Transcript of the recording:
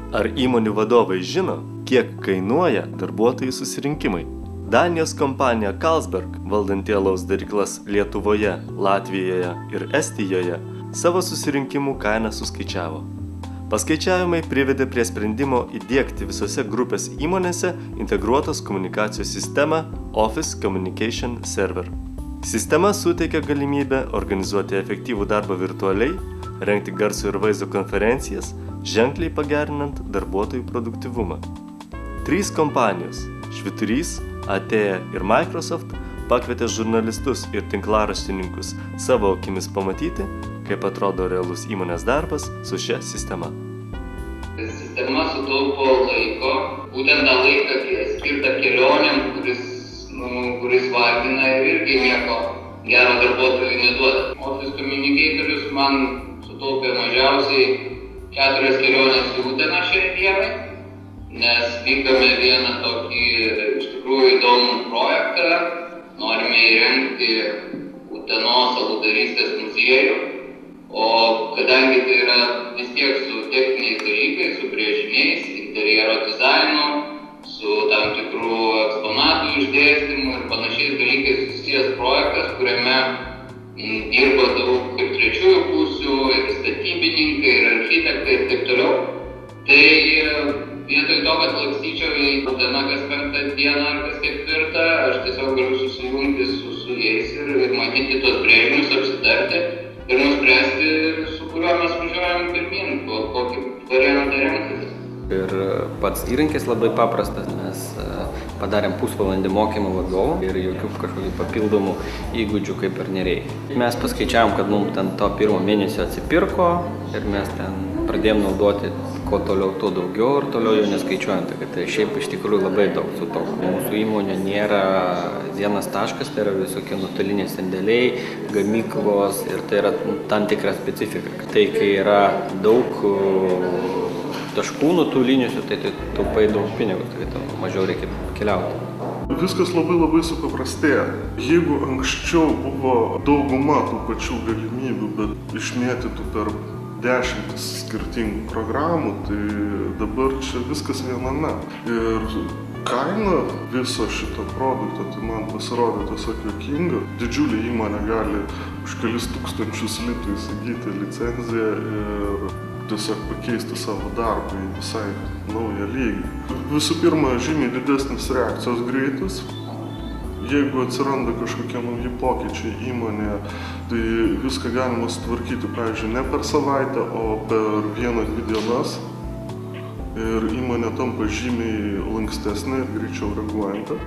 Ar įmonių vadovai žino, kiek kainuoja darbuotojų susirinkimai? Danijos kompanija Carlsberg, valdanti alaus daryklas Lietuvoje, Latvijoje ir Estijoje, savo susirinkimų kainą suskaičiavo. Paskaičiavimai privedė prie sprendimo įdiegti visose grupės įmonėse integruotos komunikacijos sistemą Office Communication Server. Sistema suteikia galimybę organizuoti efektyvų darbą virtualiai, rengti garso ir vaizdo konferencijas, ženkliai pagerinant darbuotojų produktyvumą. 3 kompanijos – Švyturys, Atėja ir Microsoft – pakvietė žurnalistus ir tinklaraštininkus savo akimis pamatyti, kaip atrodo realus įmonės darbas su šia sistema. Sistema sutaupo laiko, būtent tą laiką skirtą kelionėm, kuris vargina ir irgi nieko gero darbuotojui neduoda. Office Communicatorius man sutaupė mažiausiai 4 kelionės į Uteną šiai dienai, nes vykome vieną tokį iš tikrųjų įdomų projektą. Norime įrengti Utenos aladarystės muziejų, o kadangi tai yra vis tiek su techniniais dalykais, su brėžiniais, interjero dizainu, su tam tikrų eksponatų išdėstymu ir panašiais dalykais susijęs projektas, kuriame dirba daug ir trečiųjų pusių, ir statybininkai, ir architektai ir taip toliau. Tai vietoj to, kad lakstyčiau į Uteną kas 5 dieną ar kas 4, aš tiesiog galiu susijungti su jais ir matyti tos brėžinius, apsitarti ir nuspręsti, su kuriuo mes važiuojam pirmyn, kokį variantą renktis. Ir pats įrankis labai paprastas, mes padarėm pusvalandį mokymą vadovų ir jokių kažkokių papildomų įgūdžių kaip ir nereikia. Mes paskaičiavom, kad mums ten to pirmo mėnesio atsipirko ir mes ten pradėjom naudoti kuo toliau, tuo daugiau ir toliau jau neskaičiuojant. Tai šiaip iš tikrųjų labai daug sutaupo. Mūsų įmonė nėra vienas taškas, tai yra visokie nuotoliniai sandėliai, gamyklos ir tai yra tam tikra specifika. Tai kai yra daug taškų nutoliniuose, tai taupai daug pinigus, tai mažiau reikia keliauti. Viskas labai supaprastėja. Jeigu anksčiau buvo dauguma tų pačių galimybių, bet išmėtytų per 10 skirtingų programų, tai dabar čia viskas viename. Ir kaina viso šito produkto, tai man pasirodė tiesiog juokinga. Didžiulė įmonė gali už kelis tūkstančius litų įsigyti licenciją ir tiesiog pakeisti savo darbą į visai naują lygį. Visų pirma, žymiai didesnis reakcijos greitis. Jeigu atsiranda kažkokie nauji pokyčiai įmonėje, tai viską galima sutvarkyti, pavyzdžiui, ne per savaitę, o per 1-2 dienas. Ir įmonė tampa žymiai lankstesnė ir greičiau reaguojanti.